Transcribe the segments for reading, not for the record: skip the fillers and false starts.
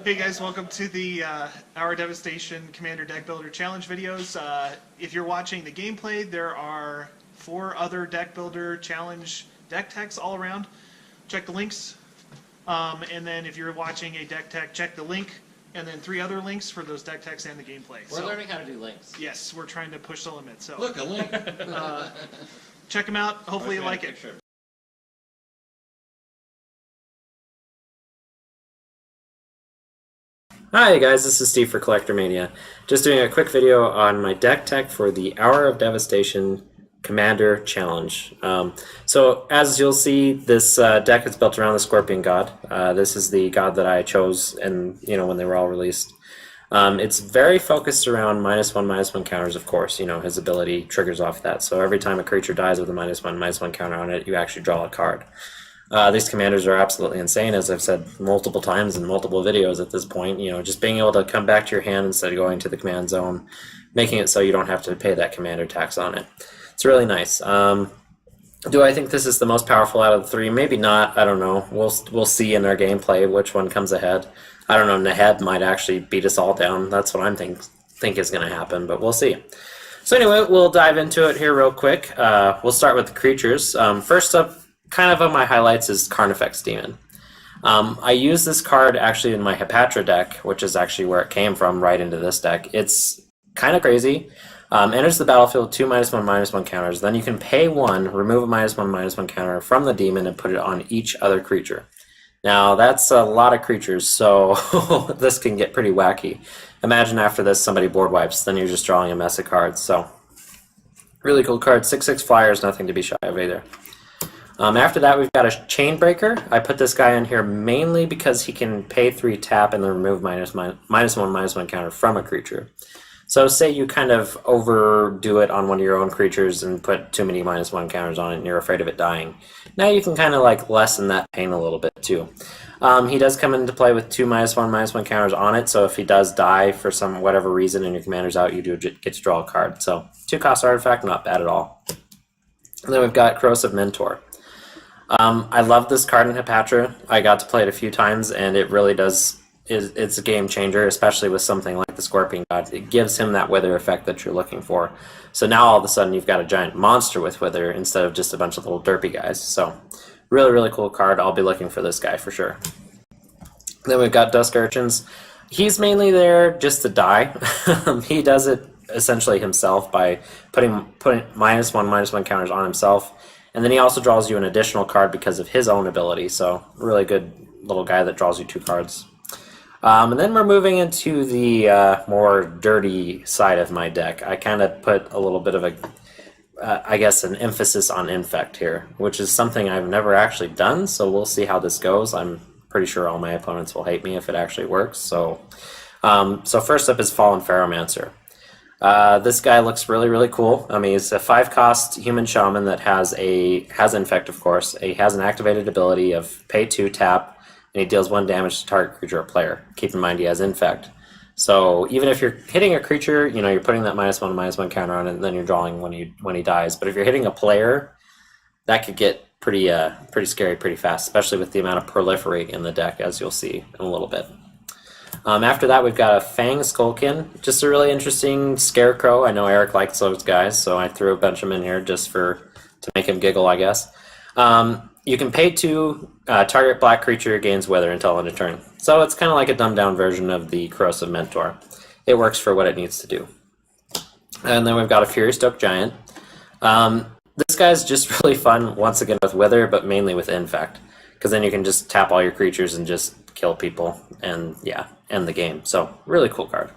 Hey guys, welcome to the Hour of Devastation Commander Deck Builder Challenge videos. If you're watching the gameplay, there are 4 other Deck Builder Challenge deck techs all around. Check the links. And then if you're watching a deck tech, check the link. And then 3 other links for those deck techs and the gameplay. We're learning how to do links. Yes, we're trying to push the limit. So look, a link. Check them out. Hopefully you like it. Hi guys, this is Steve for CollectorMania. Just doing a quick video on my deck tech for the Hour of Devastation Commander Challenge. So as you'll see, this deck is built around the Scorpion God. This is the god that I chose, and when they were all released. It's very focused around -1/-1 counters, of course. His ability triggers off that. So every time a creature dies with a -1/-1 counter on it, you actually draw a card. These commanders are absolutely insane, as I've said multiple times in multiple videos at this point. Just being able to come back to your hand instead of going to the command zone, making it so you don't have to pay that commander tax on it. It's really nice. Do I think this is the most powerful out of the 3? Maybe not. I don't know. We'll see in our gameplay which one comes ahead. I don't know. Neheb might actually beat us all down. That's what I'm think is going to happen, but we'll see. So anyway, we'll dive into it here real quick. We'll start with the creatures. First up, kind of my highlights is Carnifex Demon. I use this card actually in my Hepatra deck, which is actually where it came from, right into this deck. It's kind of crazy. Enters the battlefield 2 -1/-1 counters. Then you can pay 1, remove a -1/-1 counter from the demon, and put it on each other creature. Now that's a lot of creatures, so this can get pretty wacky. Imagine after this somebody board wipes, then you're just drawing a mess of cards. So really cool card. 6/6 flyers, nothing to be shy of either. After that, we've got a Chainbreaker. I put this guy in here mainly because he can pay 3 tap and then remove -1/-1 counter from a creature. So say you kind of overdo it on one of your own creatures and put too many -1 counters on it and you're afraid of it dying. Now you can kind of like lessen that pain a little bit too. He does come into play with 2 -1/-1 counters on it, so if he does die for some whatever reason and your commander's out, you do get to draw a card. So 2-cost artifact, not bad at all. And then we've got Corrosive Mentor. I love this card in Hepatra. I got to play it a few times, and it really it's a game changer, especially with something like the Scorpion God. It gives him that wither effect that you're looking for. So now all of a sudden you've got a giant monster with wither instead of just a bunch of little derpy guys. So really, really cool card. I'll be looking for this guy for sure. Then we've got Dusk Urchins. He's mainly there just to die. He does it essentially himself by putting -1/-1 counters on himself. And then he also draws you an additional card because of his own ability, so really good little guy that draws you 2 cards. And then we're moving into the more dirty side of my deck. I kind of put a little bit of I guess an emphasis on Infect here, which is something I've never actually done, so we'll see how this goes. I'm pretty sure all my opponents will hate me if it actually works. So, so first up is Fallen Pharaohmancer. This guy looks really, really cool. I mean, he's a 5-cost human shaman that has Infect, of course. He has an activated ability of pay 2, tap, and he deals 1 damage to target creature or player. Keep in mind he has Infect. So even if you're hitting a creature, you're putting that -1/-1 counter on it, and then you're drawing when he dies. But if you're hitting a player, that could get pretty scary pretty fast, especially with the amount of Proliferate in the deck, as you'll see in a little bit. After that, we've got a Fang Skullkin, just a really interesting scarecrow. I know Eric likes those guys, so I threw a bunch of them in here just to make him giggle, I guess. You can pay 2, target black creature gains wither until end of turn. So it's kind of like a dumbed down version of the Corrosive Mentor. It works for what it needs to do. And then we've got a Fury Stoked Giant. This guy's just really fun, once again with wither, but mainly with Infect, because then you can just tap all your creatures and just kill people and yeah, end the game. So really cool card.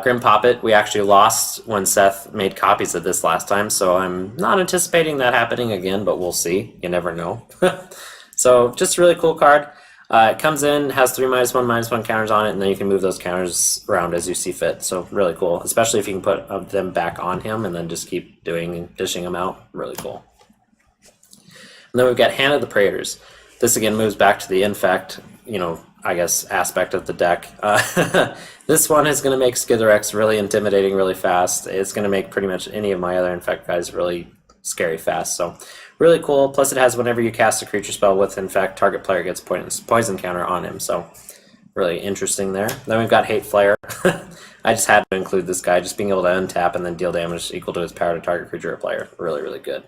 Grim Poppet, we actually lost when Seth made copies of this last time, so I'm not anticipating that happening again, but we'll see. You never know. So just a really cool card. It comes in, has 3 -1/-1 counters on it, and then you can move those counters around as you see fit. So really cool, especially if you can put them back on him and then just keep dishing them out. Really cool. And then we've got Hand of the Praetors. This again moves back to the Infect, I guess, aspect of the deck. This one is going to make Skithirex really intimidating really fast. It's going to make pretty much any of my other Infect guys really scary fast. So really cool. Plus it has whenever you cast a creature spell with Infect, target player gets poison counter on him. So really interesting there. Then we've got Hate Flare. I just had to include this guy, just being able to untap and then deal damage equal to his power to target creature or player. Really, really good.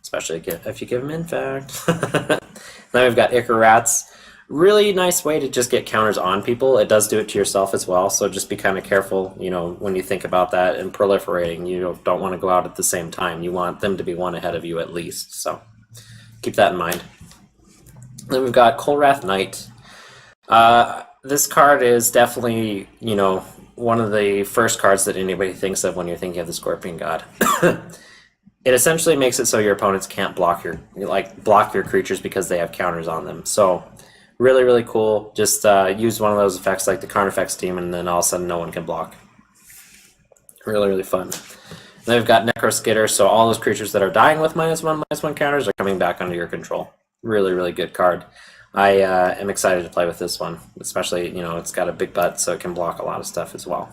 Especially if you give him Infect. Then we've got Ichor Rats. Really nice way to just get counters on people. It does do it to yourself as well, so just be kind of careful, you know, when you think about that. And proliferating, you don't want to go out at the same time. You want them to be one ahead of you at least, so keep that in mind. Then we've got Kolrath Knight. This card is definitely, you know, one of the first cards that anybody thinks of when you're thinking of the Scorpion God. It essentially makes it so your opponents can't block your creatures because they have counters on them. So really, really cool. Just use one of those effects like the Carnifex Demon, and then all of a sudden no one can block. Really, really fun. Then we've got Necro Skitter, so all those creatures that are dying with -1/-1 counters are coming back under your control. Really, really good card. I am excited to play with this one, especially, you know, it's got a big butt, so it can block a lot of stuff as well.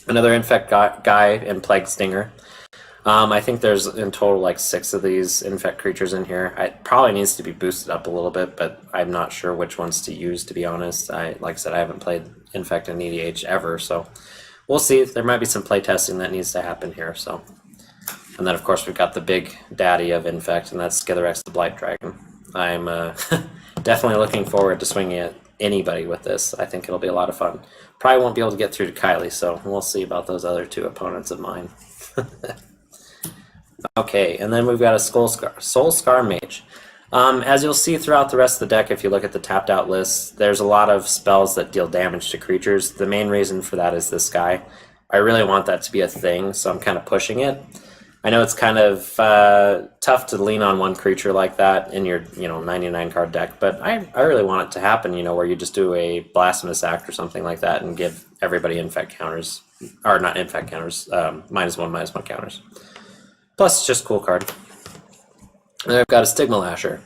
Another Infect guy and Plague Stinger. I think there's in total like 6 of these Infect creatures in here. It probably needs to be boosted up a little bit, but I'm not sure which ones to use, to be honest. Like I said, I haven't played Infect in EDH ever, so we'll see. There might be some play testing that needs to happen here. So, and then of course we've got the big daddy of Infect, and that's Skithirex the Blight Dragon. I'm definitely looking forward to swinging at anybody with this. I think it'll be a lot of fun. Probably won't be able to get through to Kiley, so we'll see about those other 2 opponents of mine. Okay, and then we've got a Soul Scar Mage. As you'll see throughout the rest of the deck, if you look at the tapped out list, there's a lot of spells that deal damage to creatures. The main reason for that is this guy. I really want that to be a thing, so I'm kind of pushing it. I know it's kind of tough to lean on one creature like that in your 99 card deck, but I really want it to happen, where you just do a Blasphemous Act or something like that and give everybody Infect counters, or not Infect counters, -1/-1 counters. Plus, it's just a cool card. And then I've got a Stigma Lasher.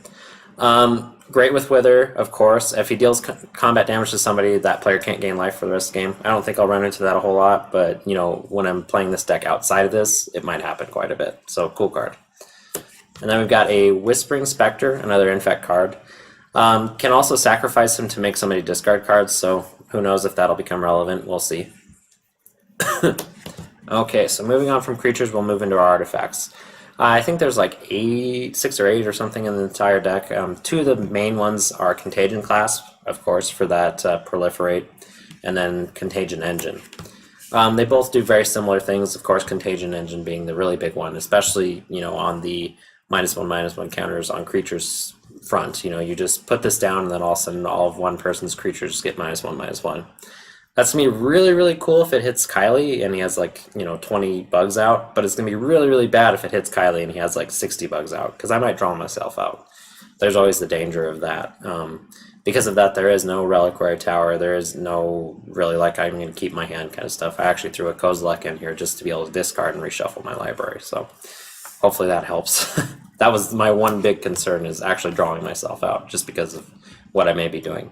Great with Wither, of course. If he deals combat damage to somebody, that player can't gain life for the rest of the game. I don't think I'll run into that a whole lot, but when I'm playing this deck outside of this, it might happen quite a bit. So, cool card. And then we've got a Whispering Spectre, another Infect card. Can also sacrifice him to make somebody discard cards, so who knows if that'll become relevant. We'll see. Okay, so moving on from creatures, we'll move into our artifacts. I think there's like 6 or 8 or something in the entire deck. 2 of the main ones are Contagion Clasp, of course, for that Proliferate, and then Contagion Engine. They both do very similar things, of course, Contagion Engine being the really big one, especially, on the -1/-1 counters on creatures front. You just put this down, and then all of a sudden all of one person's creatures get -1/-1. That's going to be really, really cool if it hits Kiley and he has 20 bugs out, but it's going to be really, really bad if it hits Kiley and he has 60 bugs out, because I might draw myself out. There's always the danger of that. Because of that, there is no Reliquary Tower, there is no really I'm going to keep my hand kind of stuff. I actually threw a Kozilek in here just to be able to discard and reshuffle my library, so hopefully that helps. That was my one big concern, is actually drawing myself out, just because of what I may be doing.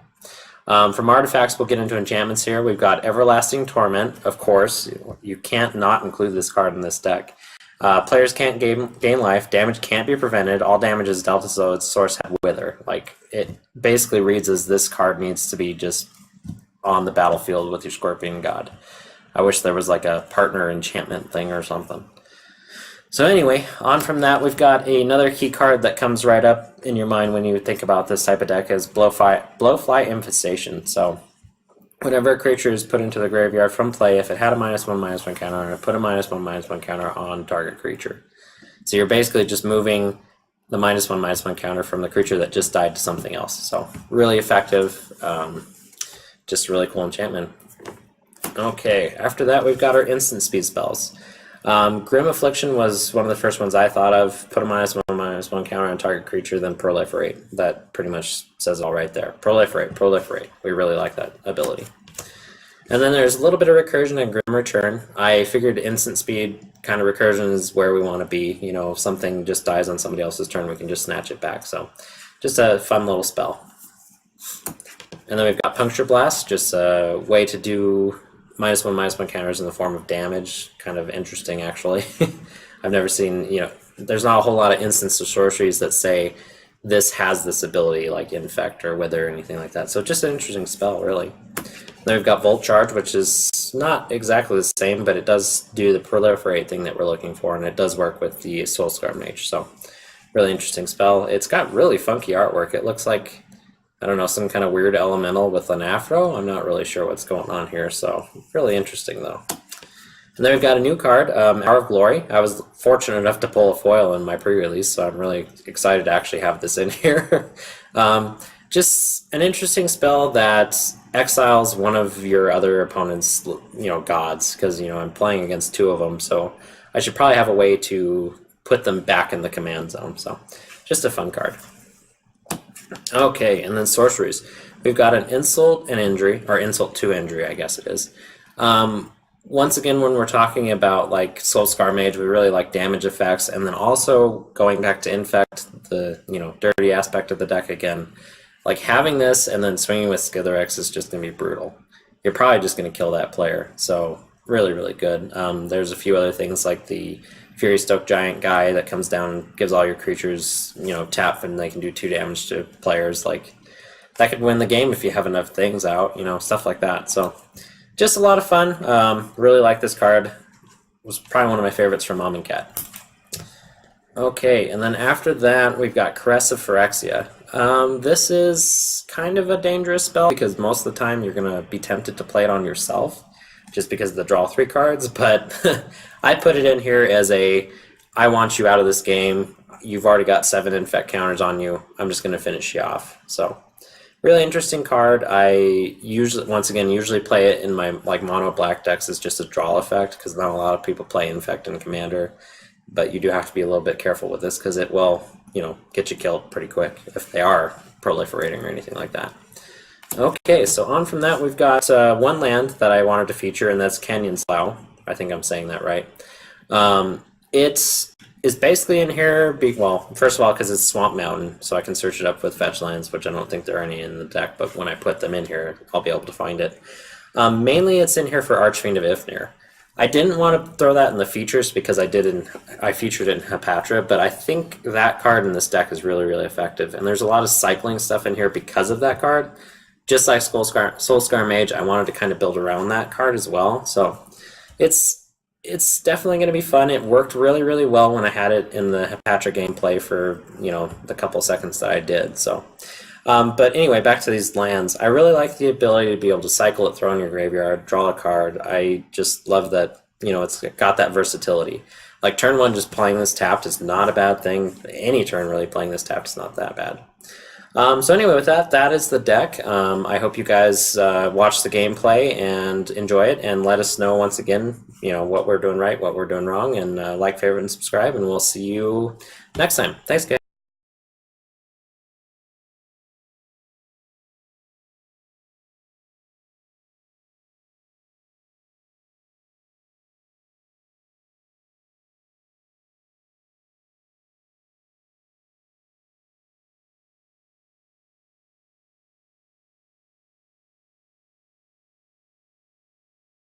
From artifacts, we'll get into enchantments here. We've got Everlasting Torment, of course. You can't not include this card in this deck. Players can't gain life. Damage can't be prevented. All damage is dealt as though its source had Wither. It basically reads as this card needs to be just on the battlefield with your Scorpion God. I wish there was a partner enchantment thing or something. So anyway, on from that, we've got another key card that comes right up in your mind when you think about this type of deck, is Blowfly Infestation. So whenever a creature is put into the graveyard from play, if it had a -1/-1 counter, put a -1/-1 counter on target creature. So you're basically just moving the -1/-1 counter from the creature that just died to something else. So really effective, just really cool enchantment. Okay, after that we've got our instant speed spells. Grim Affliction was one of the first ones I thought of. Put a -1/-1 counter on target creature, then Proliferate. That pretty much says it all right there. Proliferate, Proliferate. We really like that ability. And then there's a little bit of recursion and Grim Return. I figured instant speed kind of recursion is where we want to be. If something just dies on somebody else's turn, we can just snatch it back. So just a fun little spell. And then we've got Puncture Blast, just a way to do -1/-1 counters in the form of damage. Kind of interesting, actually. I've never seen, there's not a whole lot of instances of sorceries that say this has this ability like Infect or Wither or anything like that. So just an interesting spell, really. Then we've got Volt Charge, which is not exactly the same, but it does do the proliferate thing that we're looking for, and it does work with the Soul Scar Mage. So really interesting spell. It's got really funky artwork. It looks like, I don't know, some kind of weird elemental with an afro. I'm not really sure what's going on here, so really interesting though. And then we've got a new card, Hour of Glory. I was fortunate enough to pull a foil in my pre-release, so I'm really excited to actually have this in here. Just an interesting spell that exiles one of your other opponent's, gods, because, I'm playing against two of them, so I should probably have a way to put them back in the command zone. So just a fun card. Okay, and then Sorceries. We've got an Insult and Injury, or Insult to Injury, I guess it is. Once again, when we're talking about like Soul Scar Mage, we really like damage effects, and then also going back to Infect, the dirty aspect of the deck again. Like having this and then swinging with Skithirex is just going to be brutal. You're probably just going to kill that player. So really, really good. There's a few other things like the Fury Stoke Giant guy that comes down and gives all your creatures, tap, and they can do 2 damage to players. Like that could win the game if you have enough things out, stuff like that. So just a lot of fun. Really like this card. It was probably one of my favorites from Mom and Cat. Okay, and then after that, we've got Caress of Phyrexia. This is kind of a dangerous spell because most of the time you're going to be tempted to play it on yourself just because of the draw 3 cards, but I put it in here as I want you out of this game. You've already got 7 infect counters on you. I'm just going to finish you off. So really interesting card. I usually play it in my mono black decks as just a draw effect because not a lot of people play infect in Commander. But you do have to be a little bit careful with this because it will, get you killed pretty quick if they are proliferating or anything like that. Okay, so on from that, we've got one land that I wanted to feature, and that's Canyon Slough. I think I'm saying that right. It is basically in here, first of all, because it's Swamp Mountain, so I can search it up with fetch lands, which I don't think there are any in the deck, but when I put them in here, I'll be able to find it. Mainly it's in here for Archfiend of Ifnir. I didn't want to throw that in the features because I featured it in Hepatra, but I think that card in this deck is really, really effective. And there's a lot of cycling stuff in here because of that card. Just like Soul Scar Mage, I wanted to kind of build around that card as well. So it's definitely going to be fun. It worked really, really well when I had it in the Hepatra gameplay for, the couple seconds that I did. So, but anyway, back to these lands. I really like the ability to be able to cycle it, throw in your graveyard, draw a card. I just love that, it's got that versatility. Like turn 1 just playing this tapped is not a bad thing. Any turn really playing this tapped is not that bad. So anyway, with that is the deck. I hope you guys watch the gameplay and enjoy it, and let us know once again, what we're doing right, what we're doing wrong, and like, favorite, and subscribe, and we'll see you next time. Thanks, guys.